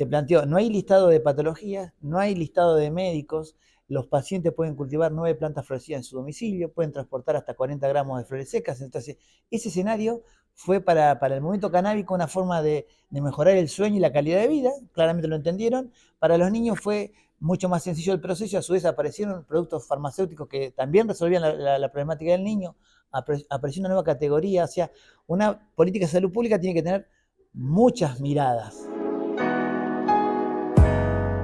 te planteó, no hay listado de patologías, no hay listado de médicos, los pacientes pueden cultivar 9 plantas florecidas en su domicilio, pueden transportar hasta 40 gramos de flores secas. Entonces, ese escenario fue para el movimiento canábico una forma de mejorar el sueño y la calidad de vida, claramente lo entendieron. Para los niños fue mucho más sencillo el proceso, a su vez aparecieron productos farmacéuticos que también resolvían la problemática del niño, apareció una nueva categoría, o sea, una política de salud pública tiene que tener muchas miradas.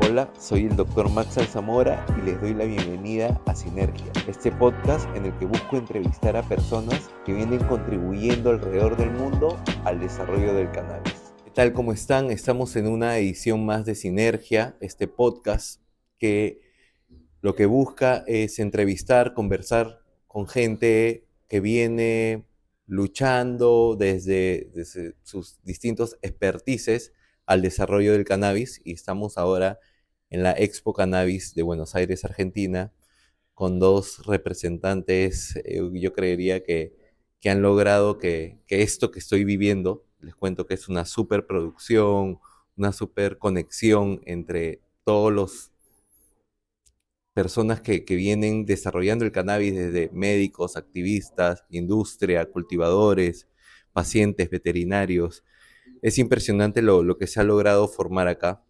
Hola, soy el doctor Max Alzamora y les doy la bienvenida a Sinergia, este podcast en el que busco entrevistar a personas que vienen contribuyendo alrededor del mundo al desarrollo del cannabis. ¿Qué tal? ¿Cómo están? Estamos en una edición más de Sinergia, este podcast que lo que busca es entrevistar, conversar con gente que viene luchando desde sus distintos expertices al desarrollo del cannabis, y estamos ahora en la Expo Cannabis de Buenos Aires, Argentina, con dos representantes, yo creería que han logrado que esto que estoy viviendo, les cuento que es una superproducción, una super conexión entre todos los personas que vienen desarrollando el cannabis, desde médicos, activistas, industria, cultivadores, pacientes, veterinarios. Es impresionante lo que se ha logrado formar acá.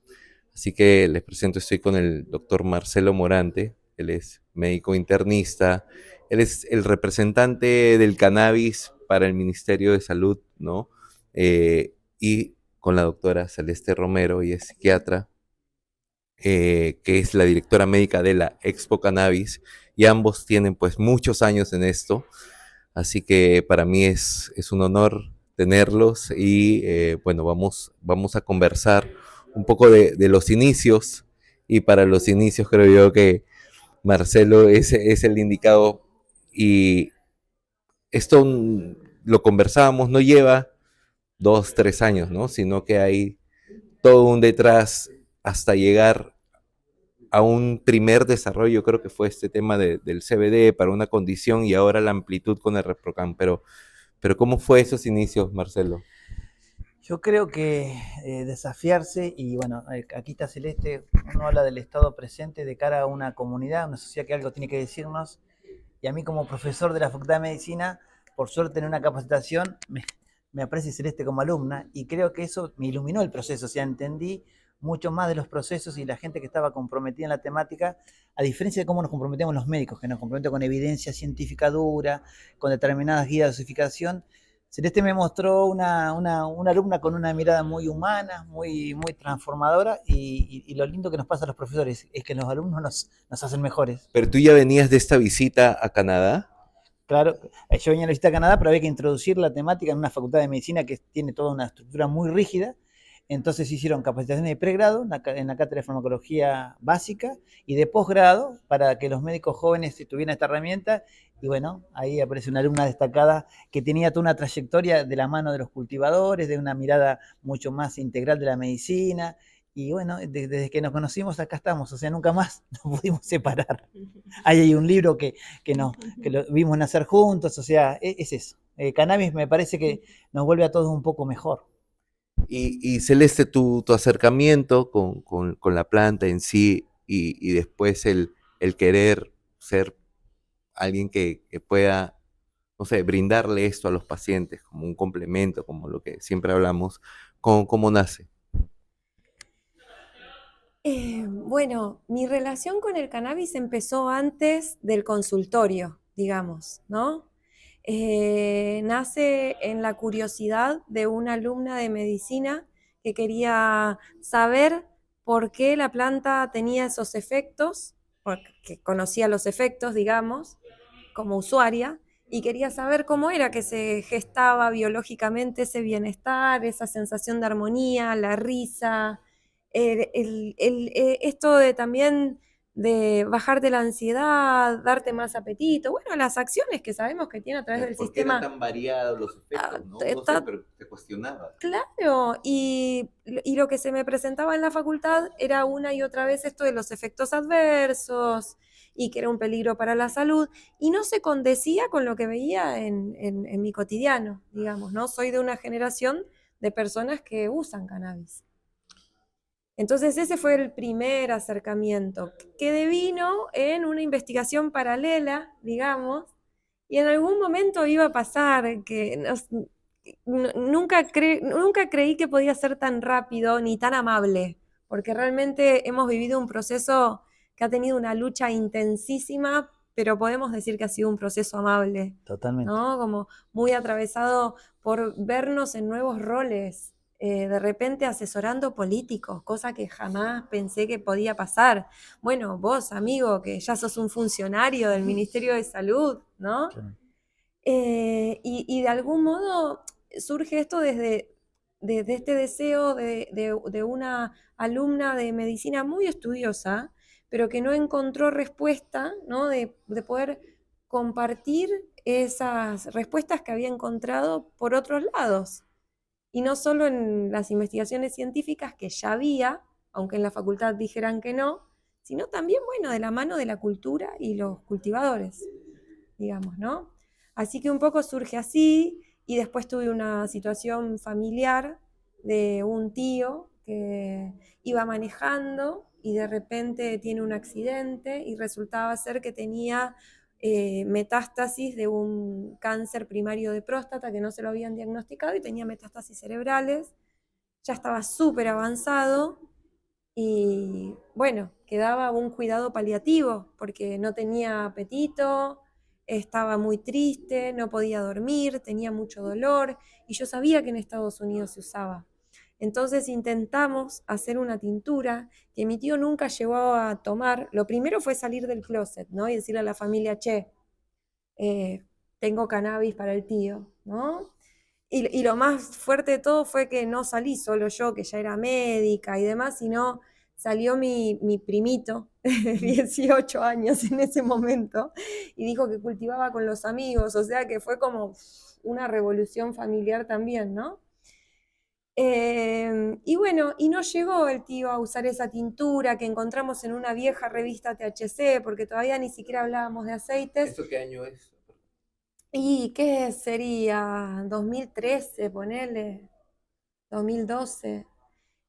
Así que les presento, estoy con el doctor Marcelo Morante. Él es médico internista, él es el representante del cannabis para el Ministerio de Salud, ¿no? Y con la doctora Celeste Romero, y es psiquiatra, que es la directora médica de la Expo Cannabis, y ambos tienen pues muchos años en esto, así que para mí es un honor tenerlos y bueno, vamos a conversar un poco de los inicios, y para los inicios creo yo que Marcelo es el indicado, y esto lo conversábamos, no lleva 2, 3 años, ¿no? Sino que hay todo un detrás hasta llegar a un primer desarrollo. Creo que fue este tema del CBD para una condición, y ahora la amplitud con el ReproCam. Pero ¿cómo fue esos inicios, Marcelo? Yo creo que desafiarse, y bueno, aquí está Celeste, uno habla del estado presente de cara a una comunidad, una sociedad que algo tiene que decirnos, y a mí como profesor de la Facultad de Medicina, por suerte en una capacitación, me aparece Celeste como alumna, y creo que eso me iluminó el proceso, o sea, entendí mucho más de los procesos y la gente que estaba comprometida en la temática, a diferencia de cómo nos comprometemos los médicos, que nos comprometemos con evidencia científica dura, con determinadas guías de dosificación. Celeste me mostró una alumna con una mirada muy humana, muy transformadora, y lo lindo que nos pasa a los profesores es que los alumnos nos hacen mejores. Pero tú ya venías de esta visita a Canadá. Claro, yo venía a la visita a Canadá, pero había que introducir la temática en una facultad de medicina que tiene toda una estructura muy rígida. Entonces hicieron capacitaciones de pregrado en la cátedra de farmacología básica y de posgrado para que los médicos jóvenes tuvieran esta herramienta. Y bueno, ahí aparece una alumna destacada que tenía toda una trayectoria de la mano de los cultivadores, de una mirada mucho más integral de la medicina. Y bueno, desde que nos conocimos acá estamos, o sea, nunca más nos pudimos separar. Ahí hay un libro que lo vimos nacer juntos, o sea, es eso. Cannabis me parece que nos vuelve a todos un poco mejor. Y Celeste, tu acercamiento con la planta en sí, y después el querer ser alguien que pueda, no sé, brindarle esto a los pacientes como un complemento, como lo que siempre hablamos. ¿Cómo nace? Bueno, mi relación con el cannabis empezó antes del consultorio, digamos, ¿no? Nace en la curiosidad de una alumna de medicina que quería saber por qué la planta tenía esos efectos, porque conocía los efectos, digamos, como usuaria, y quería saber cómo era que se gestaba biológicamente ese bienestar, esa sensación de armonía, la risa, esto de también de bajarte la ansiedad, darte más apetito, bueno, las acciones que sabemos que tiene a través del ¿Por qué eran sistema. tan variados los efectos, no? No sé, Está pero te cuestionaba. claro, y lo que se me presentaba en la facultad era una y otra vez esto de los efectos adversos y que era un peligro para la salud, y no se condecía con lo que veía en mi cotidiano, digamos, ¿no? Soy de una generación de personas que usan cannabis. Entonces ese fue el primer acercamiento, que devino en una investigación paralela, digamos, y en algún momento iba a pasar, que nunca creí que podía ser tan rápido ni tan amable, porque realmente hemos vivido un proceso que ha tenido una lucha intensísima, pero podemos decir que ha sido un proceso amable, Totalmente. ¿no? Como muy atravesado por vernos en nuevos roles, de repente asesorando políticos, cosa que jamás pensé que podía pasar. Bueno, vos, amigo, que ya sos un funcionario del Ministerio de Salud, ¿no? Claro. Y de algún modo surge esto desde este deseo de una alumna de medicina muy estudiosa, pero que no encontró respuesta, ¿no? De poder compartir esas respuestas que había encontrado por otros lados. Y no solo en las investigaciones científicas que ya había, aunque en la facultad dijeran que no, sino también, bueno, de la mano de la cultura y los cultivadores, digamos, ¿no? Así que un poco surge así, y después tuve una situación familiar de un tío que iba manejando y de repente tiene un accidente y resultaba ser que tenía metástasis de un cáncer primario de próstata que no se lo habían diagnosticado y tenía metástasis cerebrales, ya estaba súper avanzado y bueno, quedaba un cuidado paliativo porque no tenía apetito, estaba muy triste, no podía dormir, tenía mucho dolor y yo sabía que en Estados Unidos se usaba. Entonces intentamos hacer una tintura que mi tío nunca llegó a tomar. Lo primero fue salir del closet, ¿no? Y decirle a la familia, che, tengo cannabis para el tío, ¿no? Y lo más fuerte de todo fue que no salí solo yo, que ya era médica y demás, sino salió mi primito, de 18 años en ese momento, y dijo que cultivaba con los amigos, o sea que fue como una revolución familiar también, ¿no? Y bueno, y no llegó el tío a usar esa tintura que encontramos en una vieja revista THC, porque todavía ni siquiera hablábamos de aceites. ¿Eso qué año es? ¿Y qué sería? 2013, ponele, 2012.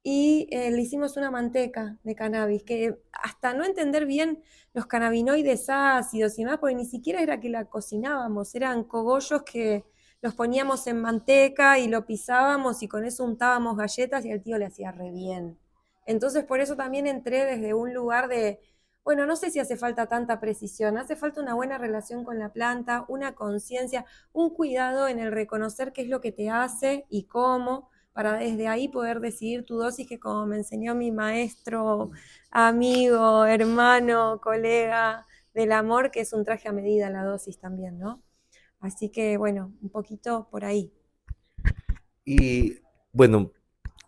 Y le hicimos una manteca de cannabis, que hasta no entender bien los cannabinoides ácidos y demás, porque ni siquiera era que la cocinábamos, eran cogollos que los poníamos en manteca y lo pisábamos y con eso untábamos galletas y al tío le hacía re bien. Entonces por eso también entré desde un lugar de, bueno, no sé si hace falta tanta precisión, hace falta una buena relación con la planta, una conciencia, un cuidado en el reconocer qué es lo que te hace y cómo, para desde ahí poder decidir tu dosis, que como me enseñó mi maestro, amigo, hermano, colega del amor, que es un traje a medida la dosis también, ¿no? Así que bueno, un poquito por ahí. Y bueno,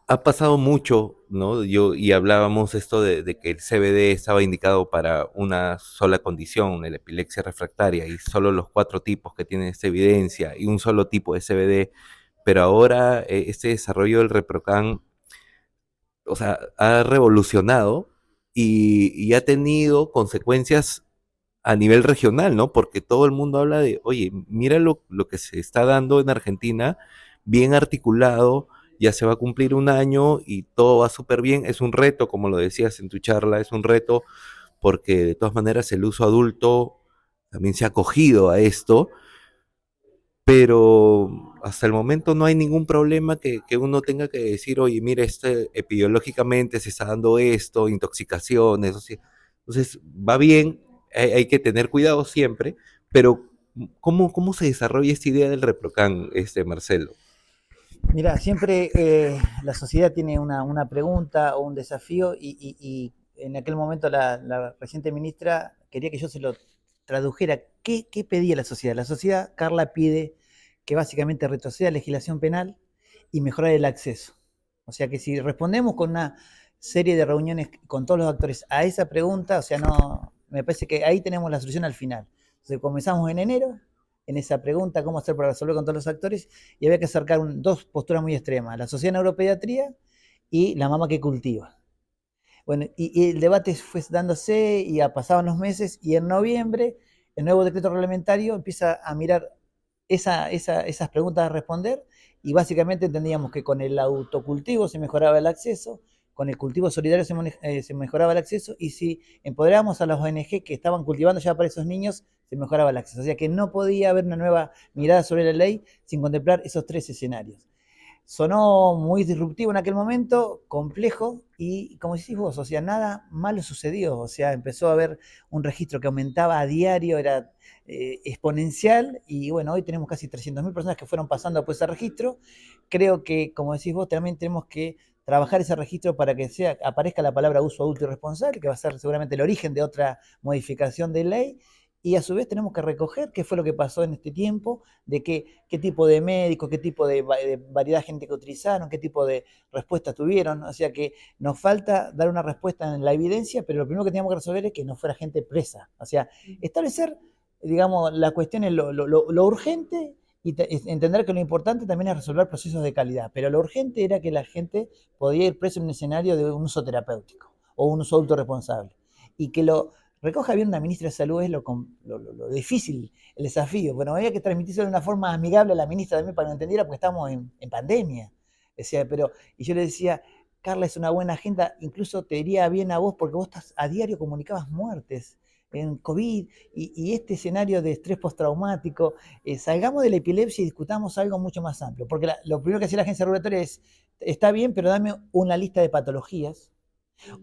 ha pasado mucho, ¿no? Y hablábamos esto de que el CBD estaba indicado para una sola condición, la epilepsia refractaria, y solo los 4 tipos que tienen esta evidencia, y un solo tipo de CBD, pero ahora este desarrollo del ReproCan, o sea, ha revolucionado y ha tenido consecuencias a nivel regional, ¿no? Porque todo el mundo habla de, oye, mira lo que se está dando en Argentina, bien articulado, ya se va a cumplir un año y todo va súper bien. Es un reto, como lo decías en tu charla, es un reto porque de todas maneras el uso adulto también se ha acogido a esto, pero hasta el momento no hay ningún problema que uno tenga que decir, oye, mira, epidemiológicamente se está dando esto, intoxicaciones, o sea, entonces va bien, hay que tener cuidado siempre, pero ¿cómo se desarrolla esta idea del ReproCan, Marcelo? Mira, siempre la sociedad tiene una pregunta o un desafío y en aquel momento la reciente ministra quería que yo se lo tradujera. ¿Qué pedía la sociedad? La sociedad, Carla, pide que básicamente retroceda la legislación penal y mejorar el acceso. O sea que si respondemos con una serie de reuniones con todos los actores a esa pregunta, o sea, no, me parece que ahí tenemos la solución al final. Entonces comenzamos en enero, en esa pregunta, cómo hacer para resolver con todos los actores, y había que acercar dos posturas muy extremas, la sociedad en neuropediatría y la mamá que cultiva. Bueno, y el debate fue dándose y pasaban los meses y en noviembre el nuevo decreto reglamentario empieza a mirar esas preguntas a responder y básicamente entendíamos que con el autocultivo se mejoraba el acceso, con el cultivo solidario se mejoraba el acceso, y si empoderábamos a las ONG que estaban cultivando ya para esos niños, se mejoraba el acceso. O sea que no podía haber una nueva mirada sobre la ley sin contemplar esos tres escenarios. Sonó muy disruptivo en aquel momento, complejo, y como decís vos, o sea, nada malo sucedió. O sea, empezó a haber un registro que aumentaba a diario, era exponencial, y bueno, hoy tenemos casi 300.000 personas que fueron pasando por ese registro. Creo que, como decís vos, también tenemos que trabajar ese registro para que aparezca la palabra uso adulto y responsable, que va a ser seguramente el origen de otra modificación de ley, y a su vez tenemos que recoger qué fue lo que pasó en este tiempo, de qué tipo de médicos, qué tipo de variedad de gente que utilizaron, qué tipo de respuestas tuvieron. O sea que nos falta dar una respuesta en la evidencia, pero lo primero que teníamos que resolver es que no fuera gente presa. O sea, establecer, digamos, la cuestión es lo urgente, y entender que lo importante también es resolver procesos de calidad. Pero lo urgente era que la gente podía ir preso en un escenario de un uso terapéutico o un uso autorresponsable. Y que lo recoja bien una ministra de Salud es lo difícil, el desafío. Bueno, había que transmitirse de una forma amigable a la ministra también para que lo entendiera, porque estamos en pandemia. Decía, y yo le decía, Carla es una buena agenda, incluso te iría bien a vos, porque vos a diario comunicabas muertes en COVID y este escenario de estrés postraumático. Salgamos de la epilepsia y discutamos algo mucho más amplio, porque lo primero que hacía la agencia regulatoria es, está bien, pero dame una lista de patologías,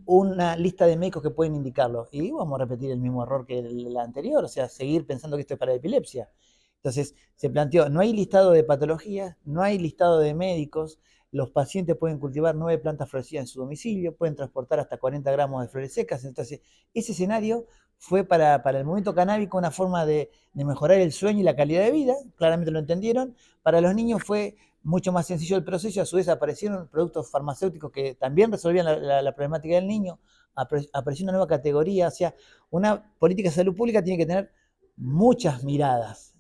una lista de médicos que pueden indicarlo. Y vamos a repetir el mismo error que la anterior, o sea, seguir pensando que esto es para epilepsia. Entonces se planteó, no hay listado de patologías, no hay listado de médicos, los pacientes pueden cultivar 9 plantas florecidas en su domicilio, pueden transportar hasta 40 gramos de flores secas. Entonces, ese escenario fue para el movimiento canábico una forma de mejorar el sueño y la calidad de vida, claramente lo entendieron. Para los niños fue mucho más sencillo el proceso, y a su vez aparecieron productos farmacéuticos que también resolvían la problemática del niño, apareció una nueva categoría. O sea, una política de salud pública tiene que tener muchas miradas,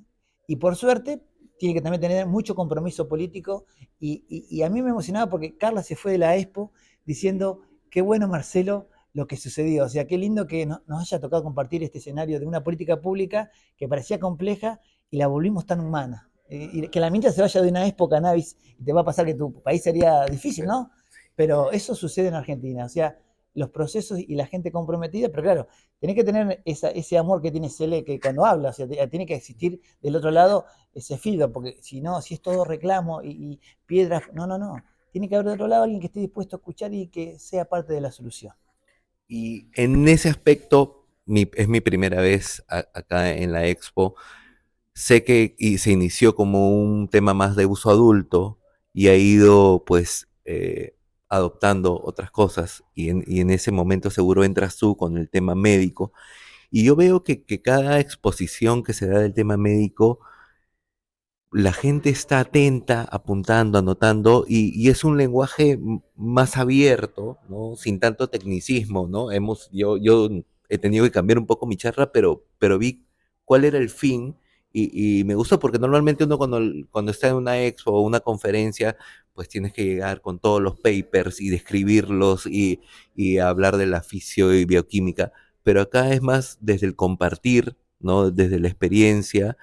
y por suerte tiene que también tener mucho compromiso político, y a mí me emocionaba porque Carla se fue de la Expo diciendo, qué bueno, Marcelo, lo que sucedió. O sea, qué lindo que nos haya tocado compartir este escenario de una política pública que parecía compleja y la volvimos tan humana. Y que la ministra se vaya de una Expo Cannabis y te va a pasar que tu país sería difícil, ¿no? Pero eso sucede en Argentina. O sea, los procesos y la gente comprometida, pero claro, tenés que tener ese amor que tiene Cele, que cuando habla, o sea, tiene que existir del otro lado ese feedback, porque si no, si es todo reclamo y piedras, no, no, no. Tiene que haber del otro lado alguien que esté dispuesto a escuchar y que sea parte de la solución. Y en ese aspecto, es mi primera vez acá en la Expo. Sé que se inició como un tema más de uso adulto y ha ido pues adoptando otras cosas, y en ese momento seguro entras tú con el tema médico, y yo veo que cada exposición que se da del tema médico, la gente está atenta, apuntando, anotando, y es un lenguaje más abierto, ¿no? Sin tanto tecnicismo, ¿no? Yo he tenido que cambiar un poco mi charla, pero vi cuál era el fin, y me gustó porque normalmente uno cuando está en una expo o una conferencia, pues tienes que llegar con todos los papers y describirlos y hablar de la fisio y bioquímica, pero acá es más desde el compartir, ¿no? Desde la experiencia.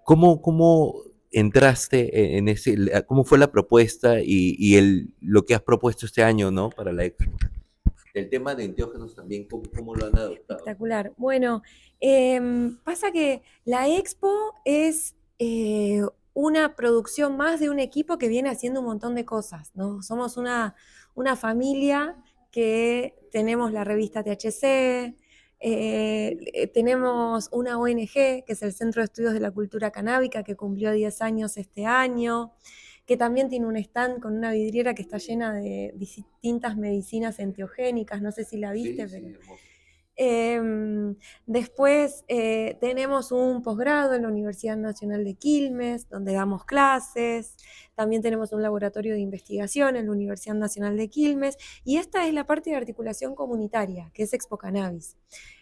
¿Cómo entraste en cómo fue la propuesta y lo que has propuesto este año, ¿no? Para la expo? El tema de enteógenos también, ¿cómo lo han adoptado? Espectacular. Bueno, pasa que la Expo es una producción más de un equipo que viene haciendo un montón de cosas, ¿no? Somos una familia que tenemos la revista THC, tenemos una ONG, que es el Centro de Estudios de la Cultura Canábica, que cumplió 10 años este año, que también tiene un stand con una vidriera que está llena de distintas medicinas enteogénicas, no sé si la viste, Sí, pero... sí, hermoso. Después tenemos un posgrado en la Universidad Nacional de Quilmes, donde damos clases. También tenemos un laboratorio de investigación en la Universidad Nacional de Quilmes. Y esta es la parte de articulación comunitaria, que es Expo Cannabis.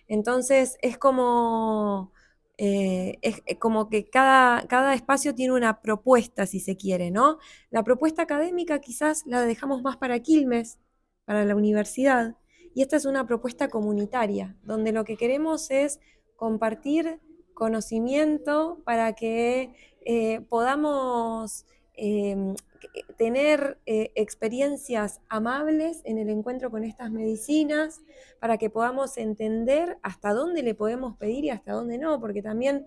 Entonces es como que cada espacio tiene una propuesta, si se quiere, ¿no? La propuesta académica quizás la dejamos más para Quilmes, para la universidad. Y esta es una propuesta comunitaria, donde lo que queremos es compartir conocimiento para que podamos tener experiencias amables en el encuentro con estas medicinas para que podamos entender hasta dónde le podemos pedir y hasta dónde no, porque también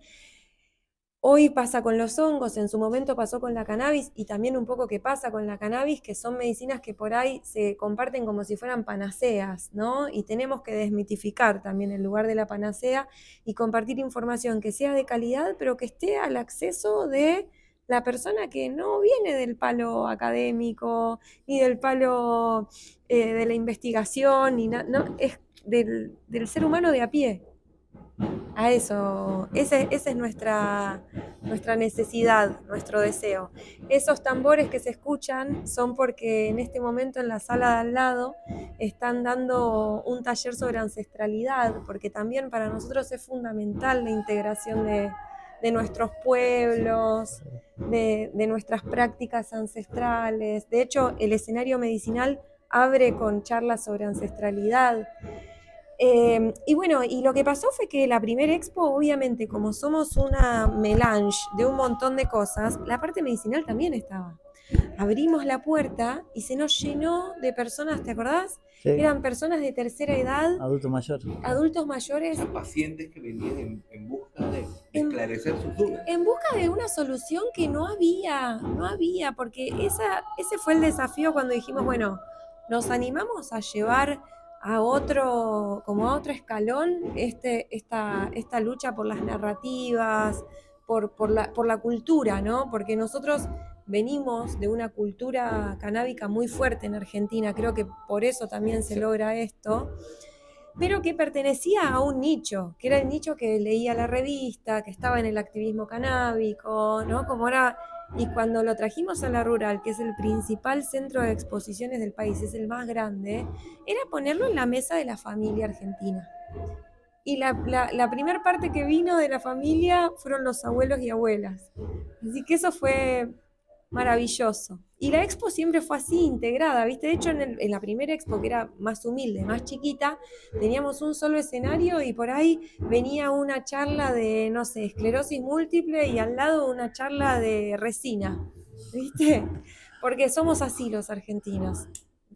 hoy pasa con los hongos, en su momento pasó con la cannabis y también un poco que pasa con la cannabis, que son medicinas que por ahí se comparten como si fueran panaceas, ¿no? Y tenemos que desmitificar también el lugar de la panacea y compartir información que sea de calidad, pero que esté al acceso de la persona que no viene del palo académico, ni del palo de la investigación, ni no, es del ser humano de a pie. A eso, esa es nuestra necesidad, nuestro deseo. Esos tambores que se escuchan son porque en este momento en la sala de al lado están dando un taller sobre ancestralidad, porque también para nosotros es fundamental la integración de nuestros pueblos, de nuestras prácticas ancestrales. De hecho, el escenario medicinal abre con charlas sobre ancestralidad. Y bueno, y lo que pasó fue que la primera expo, obviamente, como somos una melange de un montón de cosas, la parte medicinal también estaba. Abrimos la puerta y se nos llenó de personas, ¿te acordás? Sí. Eran personas de tercera edad, Adulto mayor. adultos mayores, Pacientes que venían en busca de esclarecer sus dudas. en busca de una solución que no había, porque ese fue el desafío cuando dijimos, bueno, nos animamos a llevar a como a otro escalón esta lucha por las narrativas, por la cultura, ¿no? Porque nosotros venimos de una cultura canábica muy fuerte en Argentina, creo que por eso también se logra esto, pero que pertenecía a un nicho, que era el nicho que leía la revista, que estaba en el activismo canábico, ¿no? Como era, y cuando lo trajimos a la rural, que es el principal centro de exposiciones del país, es el más grande, era ponerlo en la mesa de la familia argentina. Y la primera parte que vino de la familia fueron los abuelos y abuelas. Así que eso fue maravilloso. Y la expo siempre fue así, integrada, ¿viste? De hecho, en la primera expo, que era más humilde, más chiquita, teníamos un solo escenario y por ahí venía una charla de, no sé, esclerosis múltiple y al lado una charla de resina, ¿viste? Porque somos así los argentinos.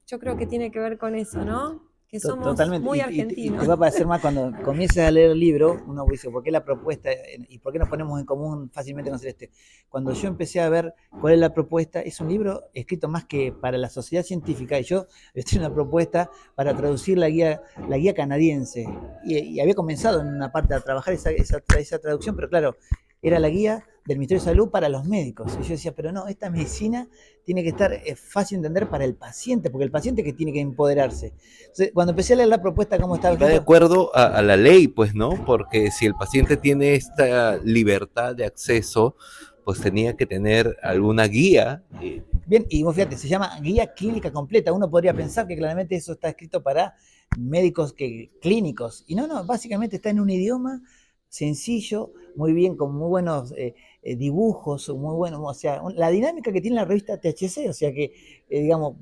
Yo creo que tiene que ver con eso, ¿no? Que somos Totalmente. muy Y argentinos. te va a parecer más cuando comiences a leer el libro, uno dice, ¿por qué la propuesta y por qué nos ponemos en común fácilmente con Celeste? Cuando yo empecé a ver cuál es la propuesta, es un libro escrito más que para la sociedad científica, y yo estoy en una propuesta para traducir la guía canadiense. Y había comenzado en una parte a trabajar esa traducción, pero claro, era la guía del Ministerio de Salud para los médicos. Y yo decía, pero no, esta medicina tiene que estar fácil de entender para el paciente, porque el paciente es que tiene que empoderarse. Entonces, cuando empecé a leer la propuesta, cómo estaba Va de acuerdo a la ley, pues, ¿no? Porque si el paciente tiene esta libertad de acceso, pues tenía que tener alguna guía. Bien, y vos fíjate, se llama Guía Clínica Completa. Uno podría pensar que claramente eso está escrito para médicos clínicos. Y no, básicamente está en un idioma sencillo, muy bien, con muy buenos dibujos, muy buenos, o sea, la dinámica que tiene la revista THC, o sea que, digamos,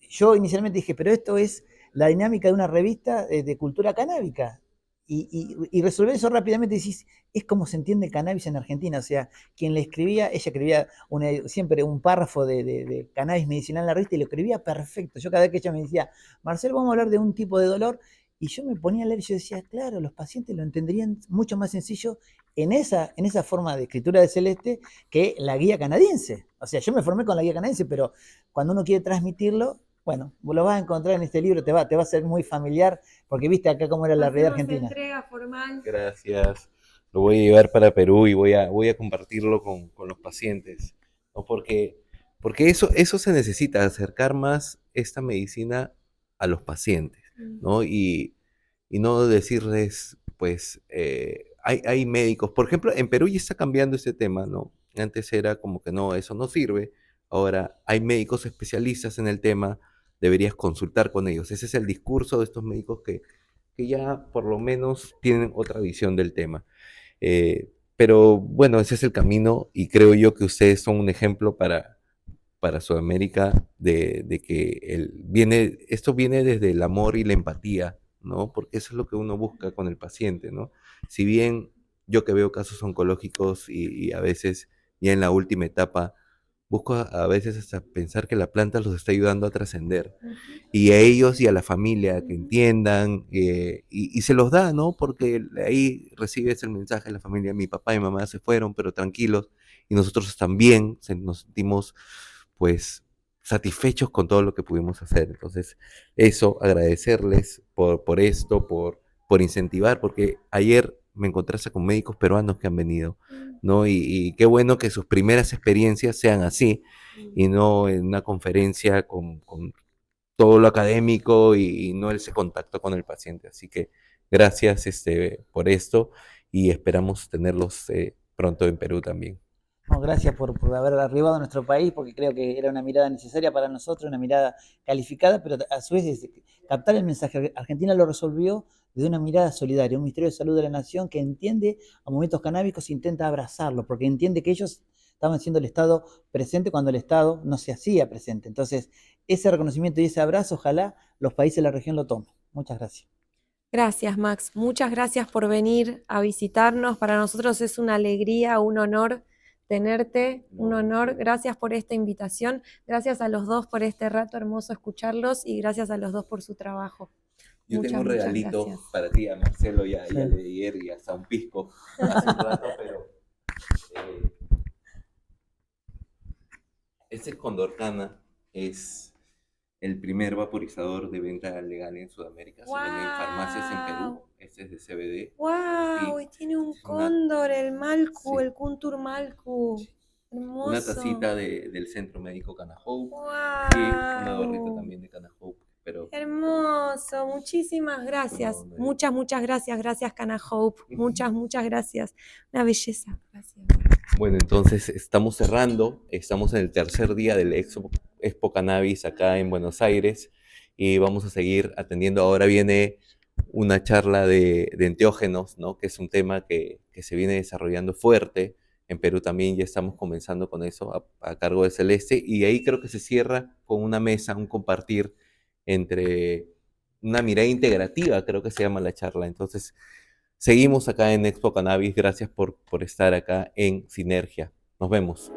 yo inicialmente dije, pero esto es la dinámica de una revista de cultura canábica. Y resolver eso rápidamente decís, es como se entiende el cannabis en Argentina, o sea, quien le escribía, ella escribía siempre un párrafo de cannabis medicinal en la revista y lo escribía perfecto. Yo cada vez que ella me decía, Marcelo, vamos a hablar de un tipo de dolor, y yo me ponía a leer y yo decía, claro, los pacientes lo entenderían mucho más sencillo en esa forma de escritura de Celeste que la guía canadiense. O sea, yo me formé con la guía canadiense, pero cuando uno quiere transmitirlo, bueno, vos lo vas a encontrar en este libro, te va a ser muy familiar, porque viste acá cómo era la realidad argentina. Entrega formal. Gracias. Lo voy a llevar para Perú y voy a compartirlo con los pacientes, ¿no? Porque eso se necesita, acercar más esta medicina a los pacientes, ¿no? Y no decirles, pues, hay médicos, por ejemplo, en Perú ya está cambiando este tema, ¿no? Antes era como que no, eso no sirve, ahora hay médicos especialistas en el tema, deberías consultar con ellos. Ese es el discurso de estos médicos que ya por lo menos tienen otra visión del tema. Pero bueno, ese es el camino y creo yo que ustedes son un ejemplo para Sudamérica de que esto viene desde el amor y la empatía, ¿no? Porque eso es lo que uno busca con el paciente, ¿no? Si bien yo que veo casos oncológicos y a veces ya en la última etapa busco a veces hasta pensar que la planta los está ayudando a trascender. Ujú, Y a ellos y a la familia que ujú. entiendan, y se los da, ¿no? Porque ahí recibes el mensaje de la familia, mi papá y mi mamá se fueron, pero tranquilos, y nosotros también nos sentimos, pues, satisfechos con todo lo que pudimos hacer. Entonces, eso, agradecerles por esto, por incentivar, porque ayer me encontré hasta con médicos peruanos que han venido, ¿no? Y qué bueno que sus primeras experiencias sean así, y no en una conferencia con todo lo académico y no ese contacto con el paciente. Así que gracias por esto y esperamos tenerlos pronto en Perú también. No, gracias por haber arribado a nuestro país, porque creo que era una mirada necesaria para nosotros, una mirada calificada, pero a su vez captar el mensaje. Argentina lo resolvió desde una mirada solidaria, un Ministerio de Salud de la Nación que entiende a movimientos canábicos e intenta abrazarlo, porque entiende que ellos estaban siendo el Estado presente cuando el Estado no se hacía presente. Entonces, ese reconocimiento y ese abrazo, ojalá los países de la región lo tomen. Muchas gracias. Gracias, Max. Muchas gracias por venir a visitarnos. Para nosotros es una alegría, un honor tenerte, un honor. Gracias por esta invitación. Gracias a los dos por este rato hermoso escucharlos y gracias a los dos por su trabajo. Yo tengo Muchas, un muchas regalito gracias. para ti, a Marcelo, ya Sí. le di ayer y hasta un pisco hace un rato, pero este Condorcana es el primer vaporizador de venta legal en Sudamérica. Se vende en farmacias en Perú. ¡Wow! Este es de CBD. ¡Wow! Y Y tiene un es una, cóndor, el Malcu, sí, el Kuntur Malcu. una Hermoso. tacita del Centro Médico Cana Hope y una gorrita ¡Wow! también de Cana Hope. Pero Hermoso, muchísimas gracias. no, Muchas, muchas gracias. Gracias, Cana Hope. Muchas, muchas gracias. Una belleza. Gracias. bueno, entonces estamos cerrando. Estamos en el tercer día del Expo Cannabis acá en Buenos Aires y vamos a seguir atendiendo. Ahora viene una charla de enteógenos, ¿no? Que es un tema que se viene desarrollando fuerte. En Perú también ya estamos comenzando con eso a cargo de Celeste y ahí creo que se cierra con una mesa, un compartir entre una mirada integrativa, creo que se llama la charla. Entonces, seguimos acá en Expo Cannabis. Gracias por estar acá en Sinergia. Nos vemos.